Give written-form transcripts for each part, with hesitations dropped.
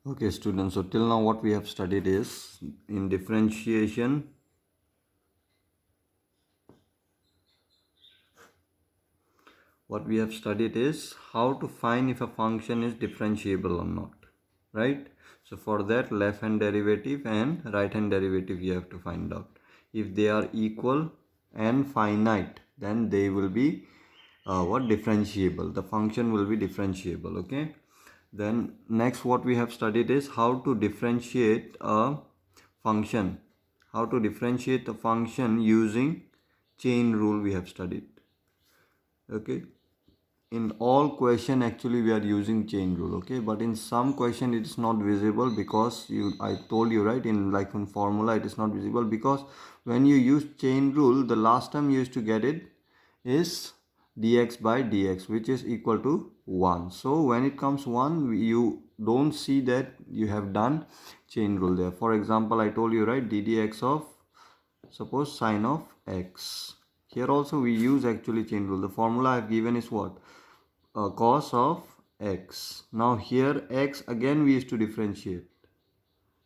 Okay, students, so till now what we have studied is in differentiation. What we have studied is how to find if a function is differentiable or not, right? So for that, left hand derivative and right hand derivative you have to find out. If they are equal and finite, then they will be differentiable. The function will be differentiable, okay? Then next what we have studied is how to differentiate a function. How to differentiate a function using chain rule we have studied, okay? In all question actually we are using chain rule, okay, but in some question it is not visible because I told you, right, in formula it is not visible because when you use chain rule, the last time you used to get it is dx by dx, which is equal to 1. So when it comes 1, you don't see that you have done chain rule there. For example, I told you, right, ddx of suppose sine of x. Here also we use actually chain rule. The formula I have given is what? Cos of x. Now here x again we used to differentiate,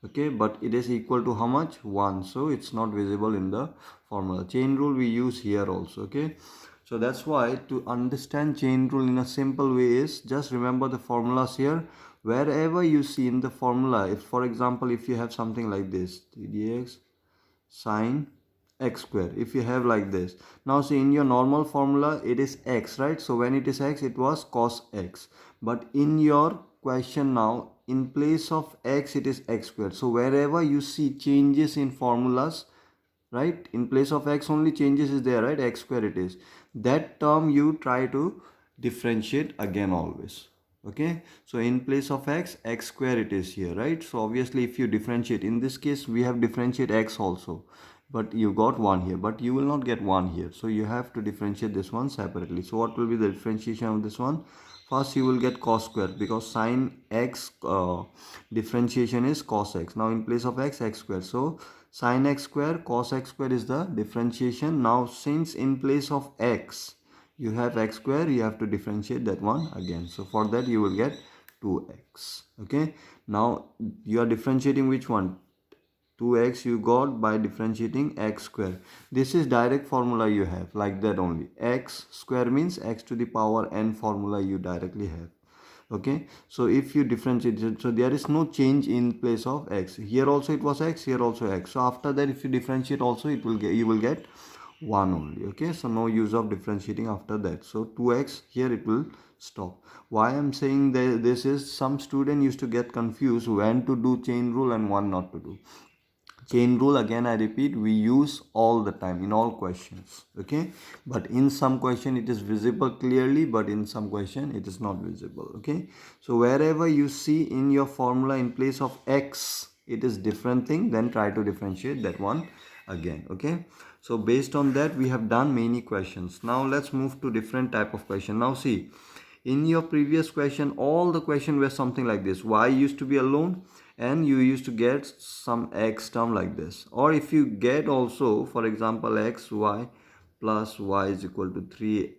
okay, but it is equal to how much? 1. So it's not visible in the formula. Chain rule we use here also, okay. So that's why to understand chain rule in a simple way is just remember the formulas here. Wherever you see in the formula, if for example if you have something like this, dx sine x square, if you have like this, now see in your normal formula it is x, right? So when it is x, it was cos x, but in your question now in place of x it is x square. So wherever you see changes in formulas, right, in place of x only changes is there, right, x square it is, that term you try to differentiate again always, okay. So in place of x, x square it is here, right? So obviously if you differentiate, in this case we have differentiate x also, but you got 1 here, but you will not get 1 here, so you have to differentiate this one separately. So what will be the differentiation of this one? First you will get cos square because sine x differentiation is cos x. Now in place of x, x square, so sine x square cos x square is the differentiation. Now since in place of x you have x square, you have to differentiate that one again. So for that you will get 2x, okay. Now you are differentiating which one? 2x you got by differentiating x square. This is direct formula you have, like that only. X square means x to the power n formula you directly have, okay. So if you differentiate it, so there is no change in place of x. Here also it was x, here also x. So after that if you differentiate also, it will get, you will get 1 only, okay. So no use of differentiating after that. So 2x here it will stop. Why I'm saying that this is, some student used to get confused when to do chain rule and when not to do. Chain rule, again I repeat, we use all the time in all questions, okay, but in some question it is visible clearly, but in some question it is not visible, okay. So wherever you see in your formula in place of x it is different thing, then try to differentiate that one again, okay. So based on that we have done many questions. Now let's move to different type of question. Now see, in your previous question all the question were something like this: y used to be alone and you used to get some x term like this, or if you get also for example x y plus y is equal to 3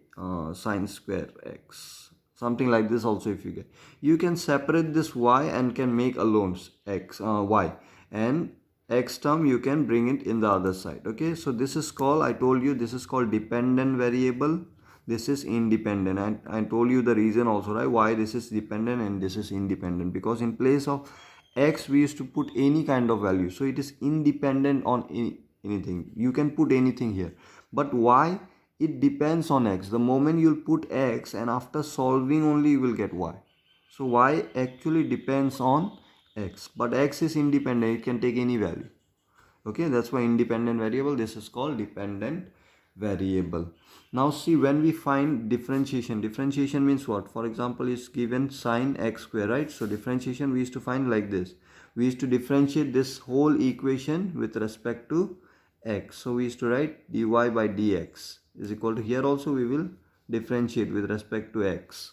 sine square x, something like this also. If you get, you can separate this y and can make alone x y, and x term you can bring it in the other side, okay. So this is called, I told you, this is called dependent variable, this is independent, and I told you the reason also, right, why this is dependent and this is independent, because in place of x we used to put any kind of value, so it is independent on anything, you can put anything here. But y, it depends on x. The moment you'll put x and after solving only you will get y. So y actually depends on x, but x is independent, it can take any value, okay. That's why independent variable, this is called dependent variable. Now see, when we find differentiation, differentiation means what? For example, is given sine x square, right? So differentiation we used to find like this. We used to differentiate this whole equation with respect to x. So we used to write dy by dx is equal to, here also we will differentiate with respect to x,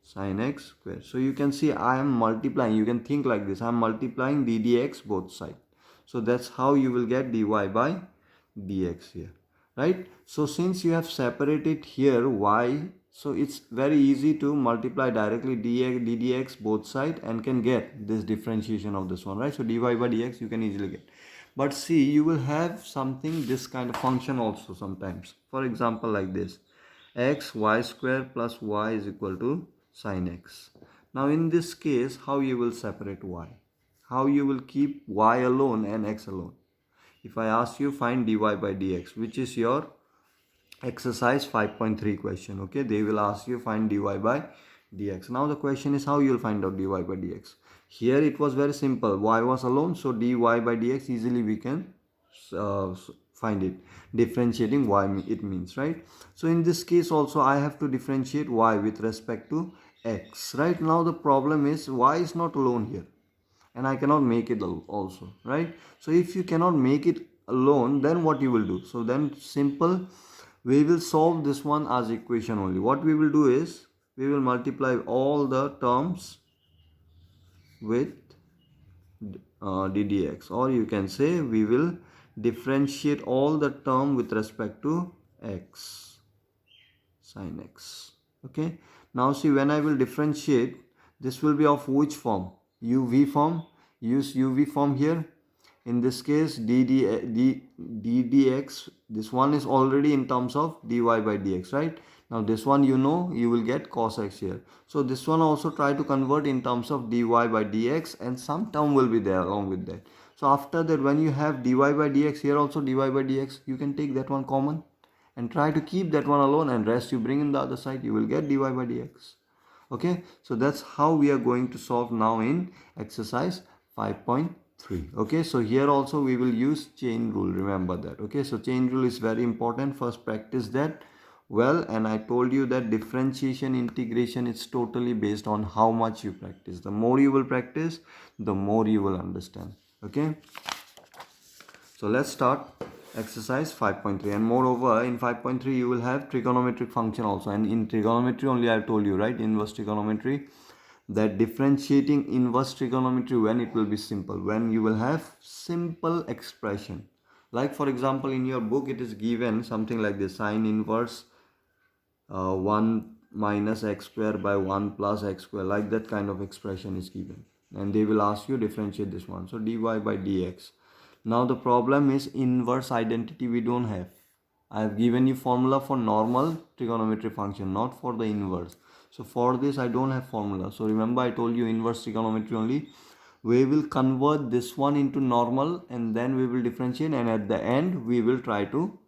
sine x square. So you can see I am multiplying, you can think like this, I am multiplying d dx both sides. So that's how you will get dy by dx here, right? So since you have separated here y So it's very easy to multiply directly ddx both side and can get this differentiation of this one, right? So dy by dx you can easily get. But see, you will have something, this kind of function also sometimes. For example, like this, x y square plus y is equal to sine x. Now in this case, how you will separate y? How you will keep y alone and x alone? If I ask you find dy by dx, which is your exercise 5.3 question, okay, they will ask you find dy by dx. Now the question is how you will find out dy by dx. Here it was very simple, y was alone, so dy by dx easily we can find it, differentiating y it means, right? So in this case also I have to differentiate y with respect to x, right? Now the problem is y is not alone here and I cannot make it also, right? So if you cannot make it alone, then what you will do? So then simple, we will solve this one as equation only. What we will do is we will multiply all the terms with ddx, or you can say we will differentiate all the term with respect to x sin x. Okay, now see, when I will differentiate, this will be of which form? uv form. Use uv form here. In this case ddx, this one is already in terms of dy by dx, right? Now this one, you know, you will get cos x here. So this one also try to convert in terms of dy by dx, and some term will be there along with that. So after that, when you have dy by dx, here also dy by dx, you can take that one common and try to keep that one alone, and rest you bring in the other side, you will get dy by dx. Okay, so that's how we are going to solve now in exercise 5.3. okay, so here also we will use chain rule, remember that. Okay, so chain rule is very important, first practice that well. And I told you that differentiation integration is totally based on how much you practice. The more you will practice, the more you will understand. Okay, so let's start exercise 5.3. and moreover in 5.3 you will have trigonometric function also, and in trigonometry only I have told you, right, inverse trigonometry, that differentiating inverse trigonometry, when it will be simple, when you will have simple expression. Like for example, in your book it is given something like this, sine inverse 1 minus x square by 1 plus x square, like that kind of expression is given, and they will ask you differentiate this one, so dy by dx. Now the problem is inverse identity we don't have. I have given you formula for normal trigonometry function, not for the inverse. So for this I don't have formula. So remember I told you inverse trigonometry only. We will convert this one into normal, and then we will differentiate, and at the end we will try to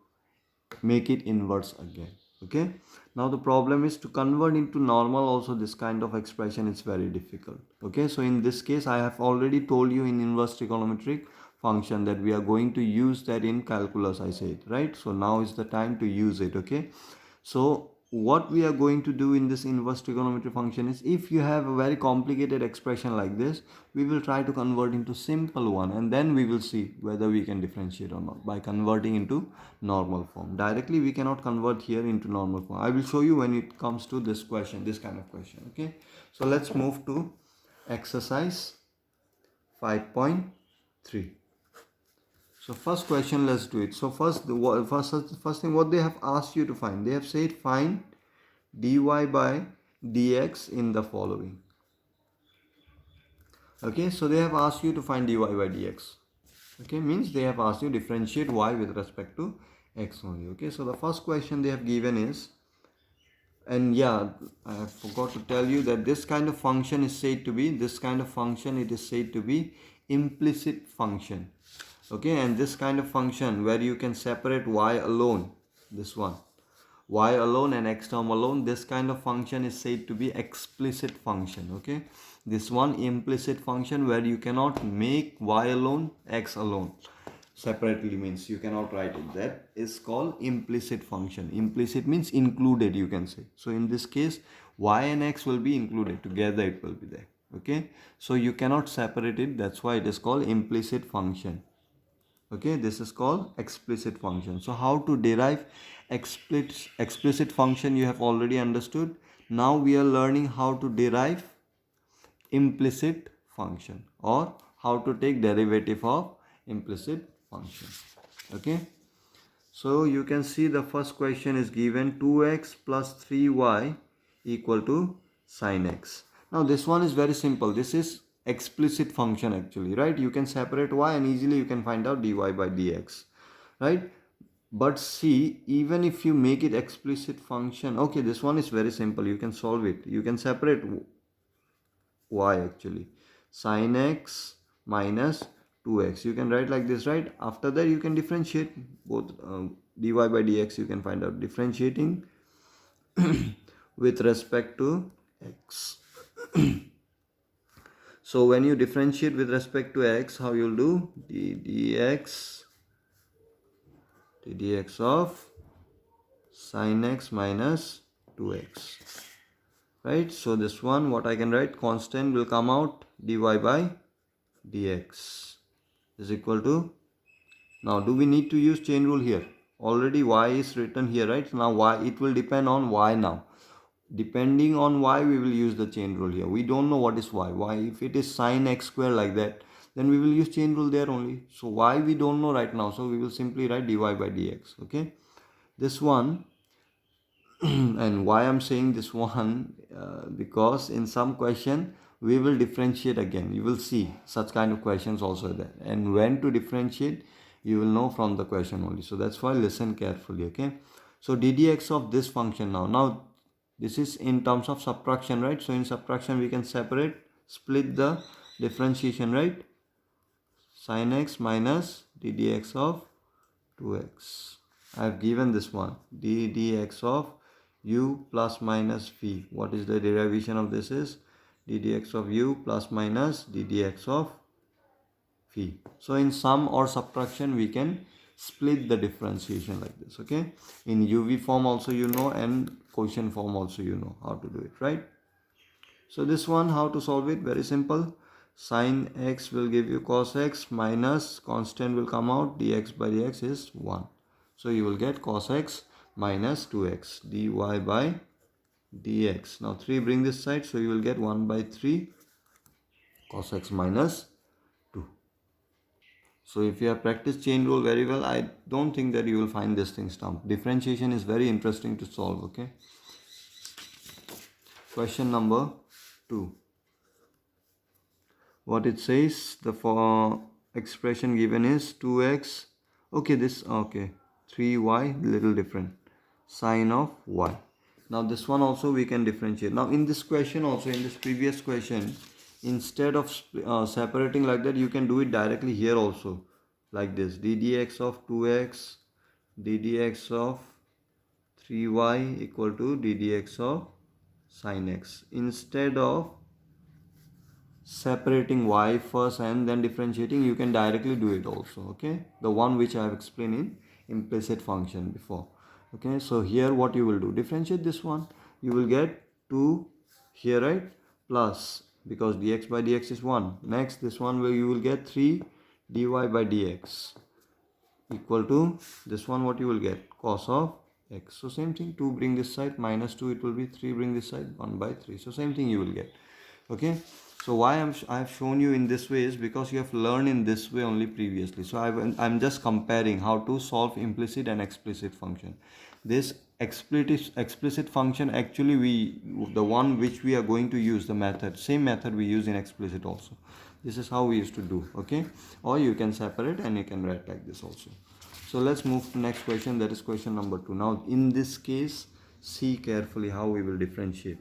make it inverse again. Okay, now the problem is to convert into normal also, this kind of expression is very difficult. Okay, so in this case I have already told you in inverse trigonometric function that we are going to use that in calculus, I said, right? So now is the time to use it. Okay, so what we are going to do in this inverse trigonometry function is, if you have a very complicated expression like this, we will try to convert into simple one, and then we will see whether we can differentiate or not by converting into normal form. Directly we cannot convert here into normal form. I will show you when it comes to this question, this kind of question. Okay, so let's move to exercise 5.3. So first question, let's do it. So first thing what they have asked you to find, they have said find dy by dx in the following. Okay, so they have asked you to find dy by dx. Okay, means they have asked you differentiate y with respect to x only. Okay, so the first question they have given is, and yeah, I forgot to tell you that this kind of function is said to be, it is said to be implicit function. Okay, and this kind of function where you can separate y alone, this one, y alone and x term alone, this kind of function is said to be explicit function. Okay, this one implicit function where you cannot make y alone, x alone separately, means you cannot write it, that is called implicit function. Implicit means included, you can say. So in this case y and x will be included together, it will be there. Okay, so you cannot separate it, that's why it is called implicit function. Okay, this is called explicit function. So how to derive explicit function you have already understood. Now we are learning how to derive implicit function, or how to take derivative of implicit function. Okay, So you can see the first question is given 2x plus 3y equal to sine x. Now this one is very simple. This is explicit function actually, right? You can separate y and easily you can find out dy by dx, right? But see, even if you make it explicit function, okay, this one is very simple. You can solve it. You can separate y actually. Sin x minus 2x. You can write like this, right? After that, you can differentiate both dy by dx. You can find out differentiating with respect to x. So when you differentiate with respect to x, how you'll do? dx of sin x minus 2x, right? So this one, what I can write, constant will come out, dy by dx is equal to, now do we need to use chain rule here? Already y is written here, right? Now y, it will depend on y now. Depending on y, we will use the chain rule here. We don't know what is y. If it is sin x square like that, then we will use chain rule there only. So y we don't know right now. So we will simply write dy by dx, okay? This one, and why I'm saying this one, because in some question, we will differentiate again. You will see such kind of questions also there. And when to differentiate, you will know from the question only. So that's why listen carefully, okay? So ddx of this function now. Now, this is in terms of subtraction, right? So in subtraction, we can split the differentiation, right? Sin x minus ddx of 2x. I have given this one, ddx of u plus minus v. What is the derivation of this is ddx of u plus minus ddx of v. So in sum or subtraction, we can split the differentiation like this, okay? In uv form also you know, and quotient form also you know how to do it, right? So this one, how to solve it? Very simple. Sin x will give you cos x minus constant will come out, dx by dx is 1. So you will get cos x minus 2x dy by dx. Now 3 bring this side, so you will get 1 by 3 cos x minus 2. So if you have practiced chain rule very well, I don't think that you will find this thing stumped. Differentiation is very interesting to solve, okay? Question number 2. What it says, the for expression given is 2x, okay, this, okay, 3y, little different, sine of y. Now this one also we can differentiate. Now in this question also, in this previous question, instead of separating like that, you can do it directly here also, like this, ddx of 2x, ddx of 3y equal to ddx of sin x. Instead of separating y first and then differentiating, you can directly do it also, okay? The one which I have explained in implicit function before, okay? So here what you will do, differentiate this one, you will get 2 here, right? Plus, because dx by dx is 1. Next, this one where you will get 3 dy by dx equal to this one, what you will get, cos of x. So same thing, 2 bring this side, minus 2 it will be, 3 bring this side, 1 by 3. So same thing you will get, okay? So why I have shown you in this way is because you have learned in this way only previously. So I'm just comparing how to solve implicit and explicit function. This explicit function actually the one which we are going to use, the method, same method we use in explicit also. This is how we used to do, okay? Or you can separate and you can write like this also. So let's move to next question, that is question number 2. Now in this case, see carefully how we will differentiate.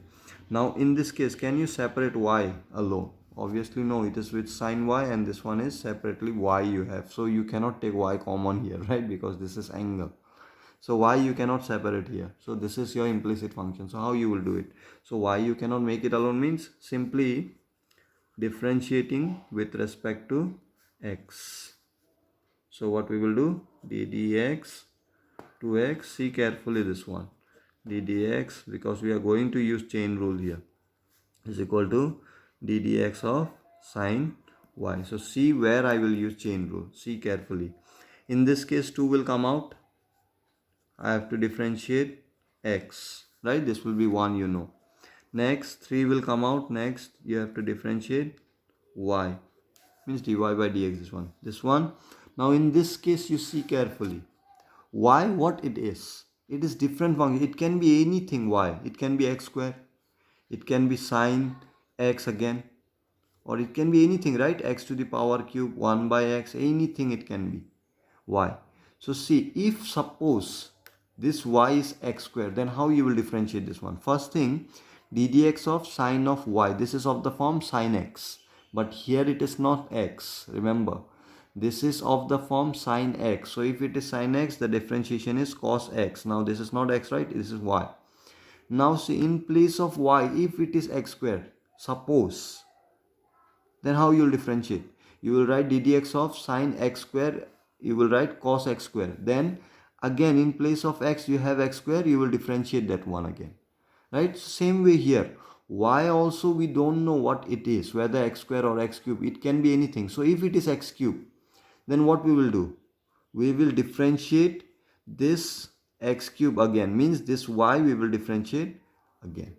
Now in this case, can you separate y alone? Obviously no, it is with sin y, and this one is separately y you have. So you cannot take y common here, right? Because this is angle. So y you cannot separate here. So this is your implicit function. So how you will do it? So y you cannot make it alone means simply differentiating with respect to x. So what we will do? ddx 2x, see carefully this one, ddx, because we are going to use chain rule here, is equal to ddx of sin y. So see where I will use chain rule, see carefully. In this case 2 will come out, I have to differentiate x, right? This will be 1, you know. Next 3 will come out, next you have to differentiate y, means dy by dx, this one. Now in this case you see carefully, y what it is. It is different function. It can be anything y. It can be x square. It can be sine x again. Or it can be anything, right? X to the power cube, 1 by x, anything it can be. Y. So see, if suppose this y is x square, then how you will differentiate this one? First thing, d dx of sine of y. This is of the form sine x. But here it is not x. Remember, this is of the form sine x. So if it is sine x, the differentiation is cos x. Now this is not x, right? This is y. Now see, in place of y, if it is x square, suppose, then how you will differentiate? You will write d dx of sine x square, you will write cos x square. Then again, in place of x you have x square, you will differentiate that one again, right? Same way here, y also we don't know what it is, whether x square or x cube. It can be anything. So if it is x cube, then what we will do? We will differentiate this x cube again, means this y we will differentiate again.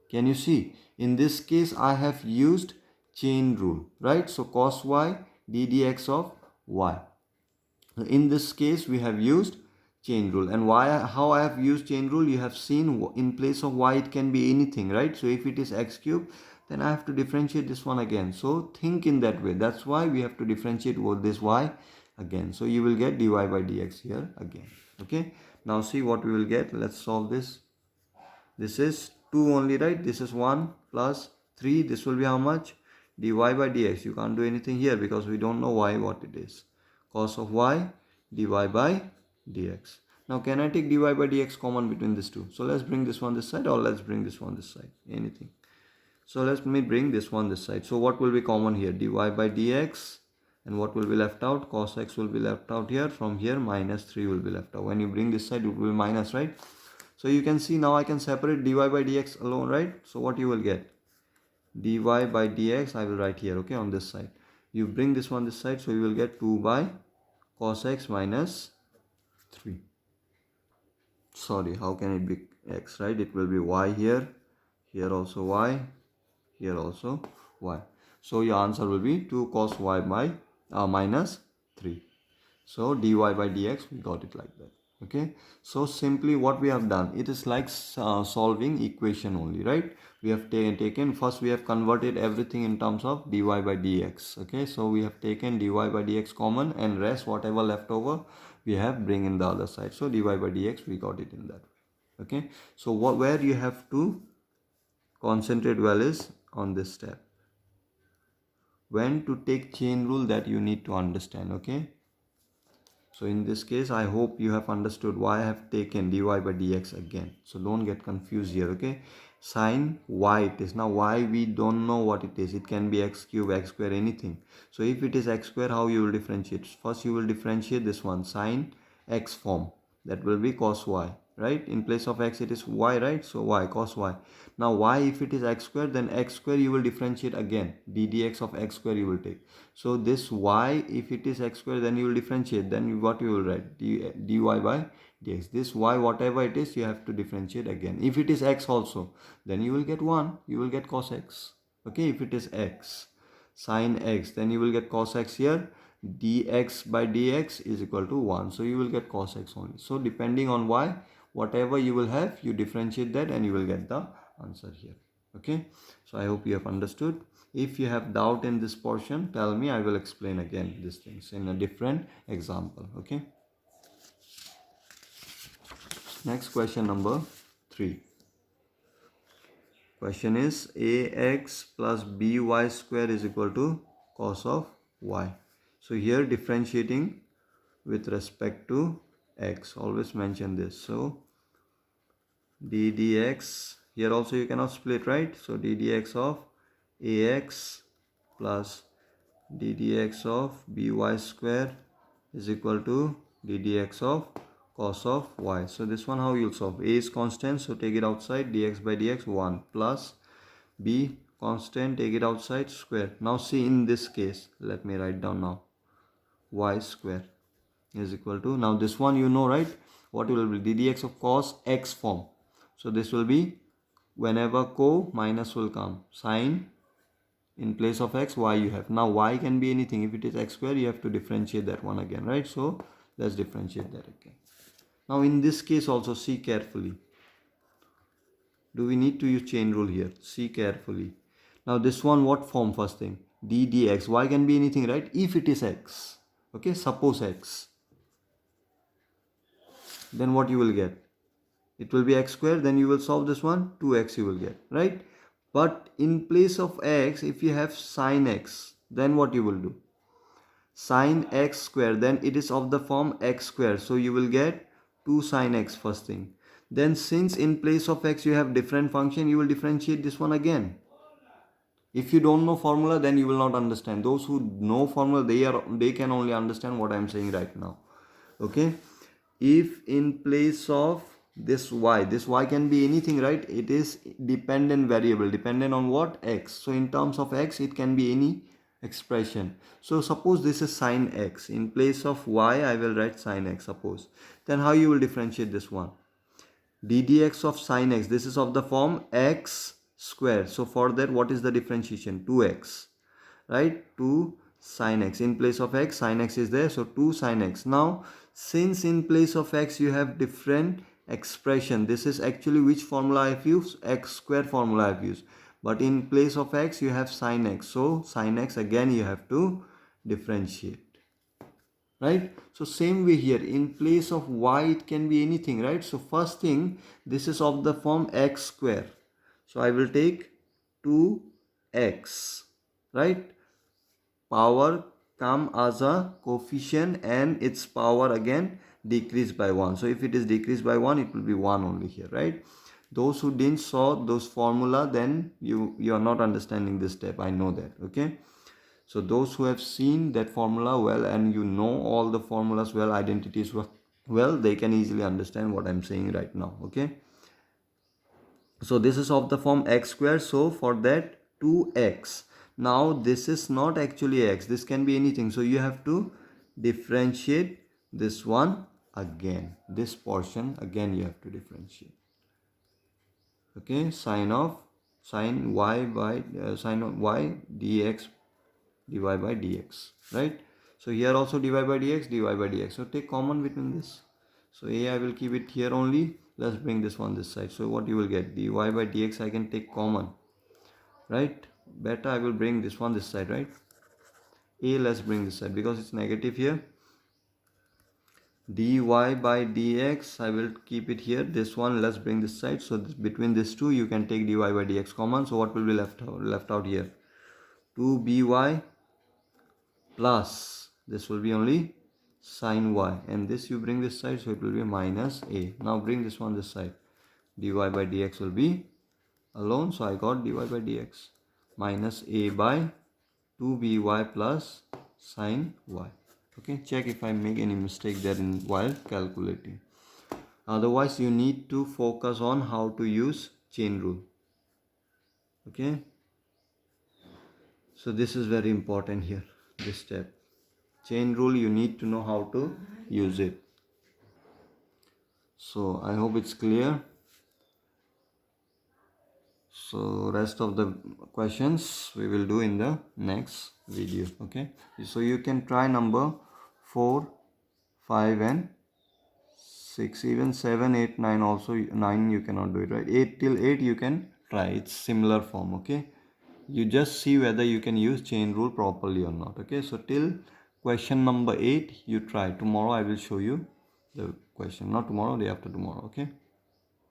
Can you see? In this case I have used chain rule, right? So cos y d dx of y. In this case we have used chain rule. And why, how I have used chain rule, you have seen in place of y it can be anything, right? So if it is x cube, then I have to differentiate this one again. So think in that way. That's why we have to differentiate with this y again. So you will get dy by dx here again. Okay, now see what we will get. Let's solve this. This is 2 only, right? This is 1 plus 3. This will be how much? Dy by dx. You can't do anything here because we don't know y what it is. Cos of y dy by dx. Now can I take dy by dx common between these two? So let's bring this one this side, or let's bring this one this side. Anything. So let me bring this one this side. So what will be common here? Dy by dx. And what will be left out? Cos x will be left out here. From here minus 3 will be left out. When you bring this side, it will be minus, right? So you can see now I can separate dy by dx alone, right? So what you will get? Dy by dx I will write here, okay, on this side. You bring this one this side, so you will get 2 by cos x minus 3. Sorry, how can it be x, right? It will be y here, here also y, here also y. So your answer will be 2 cos y by minus 3. So dy by dx, we got it like that. Okay, so simply what we have done, it is like solving equation only, right? We have taken first, we have converted everything in terms of dy by dx. Okay, so we have taken dy by dx common, and rest whatever left over we have bring in the other side. So dy by dx, we got it in that way. Okay, so where you have to concentrate well is on this step, when to take chain rule, that you need to understand. Okay, so in this case I hope you have understood why I have taken dy by dx again. So don't get confused here. Okay, sine y it is. Now y we don't know what it is. It can be x cube, x square, anything. So if it is x square, how you will differentiate? First you will differentiate this one, sine x form, that will be cos y, right? In place of x it is y, right? So y, cos y. Now y, if it is x square, then x square you will differentiate again, d dx of x square you will take. So this y, if it is x square, then you will differentiate, then what you will write? Dy by dx. This y, whatever it is, you have to differentiate again. If it is x also, then you will get 1, you will get cos x. Okay, if it is x, sine x, then you will get cos x here. Dx by dx is equal to 1, so you will get cos x only. So depending on y, whatever you will have, you differentiate that and you will get the answer here. Okay, so I hope you have understood. If you have doubt in this portion, tell me, I will explain again these things in a different example. Okay, next question number 3. Question is ax plus by square is equal to cos of y. So here differentiating with respect to x, always mention this. So d dx, here also you cannot split, right? So d dx of ax plus d dx of by square is equal to d dx of cos of y. So this one how you'll solve? A is constant, so take it outside, dx by dx 1, plus b constant, take it outside, square. Now see, in this case, let me write down now, y square is equal to, now this one you know, right? What will be? d dx of cos x form. So this will be, whenever minus will come, sine, in place of x, y you have. Now y can be anything. If it is x square, you have to differentiate that one again, right? So let's differentiate that again. Now in this case also see carefully. Do we need to use chain rule here? See carefully. Now this one, what form first thing? D dx. Y can be anything, right? If it is x. Okay, suppose x. Then what you will get? It will be x square. Then you will solve this one. 2x you will get, right? But in place of x, if you have sine x, then what you will do? Sine x square, then it is of the form x square. So you will get 2 sine x first thing. Then since in place of x you have different function, you will differentiate this one again. If you don't know formula, then you will not understand. Those who know formula, they can only understand what I am saying right now. Okay, if in place of this y can be anything, right? It is dependent variable, dependent on what? X. So in terms of x, it can be any expression. So suppose this is sine x. In place of y, I will write sine x, suppose. Then how you will differentiate this one? D dx of sine x, this is of the form x square. So for that, what is the differentiation? 2x, right? 2 sine x. In place of x, sine x is there, so 2 sine x. Now since in place of x you have different expression, this is actually which formula I have used? X square formula I have used. But in place of x you have sine x, so sine x again you have to differentiate, right? So same way here, in place of y it can be anything, right? So first thing, this is of the form x square, so I will take 2x, right? Power come as a coefficient and its power again decrease by 1. So if it is decreased by 1, it will be 1 only here, right? Those who didn't saw those formula, then you are not understanding this step, I know that. Okay, so those who have seen that formula well and you know all the formulas well, identities well, they can easily understand what I'm saying right now. Okay, so this is of the form x square, so for that 2x. Now this is not actually x, this can be anything, so you have to differentiate this one again, this portion again you have to differentiate. Okay, sine y by sine of y dx dy by dx, right? So here also dy by dx, so take common between this. So a I will keep it here only. Let's bring this one this side. So what you will get? Dy by dx I can take common, right? Beta I will bring this one this side, right? A let's bring this side because it's negative here. Dy by dx I will keep it here. This one let's bring this side. So between these two you can take dy by dx common. So what will be left out here? 2by plus this will be only sine y, and this you bring this side, so it will be minus a. Now bring this one this side, dy by dx will be alone, so I got dy by dx minus a by 2by plus sine y. Okay, check if I make any mistake there in while calculating. Otherwise you need to focus on how to use chain rule. Okay, so this is very important here, this step. Chain rule, you need to know how to use it. So I hope it's clear. So rest of the questions we will do in the next video. Okay, so you can try number 4, 5 and 6, even 7, 8, 9 also. 9 you cannot do it, right? 8 till 8 you can try, it's similar form. Okay, you just see whether you can use chain rule properly or not. Okay, so till question number 8 you try. Tomorrow I will show you the question, not tomorrow, day after tomorrow. Okay.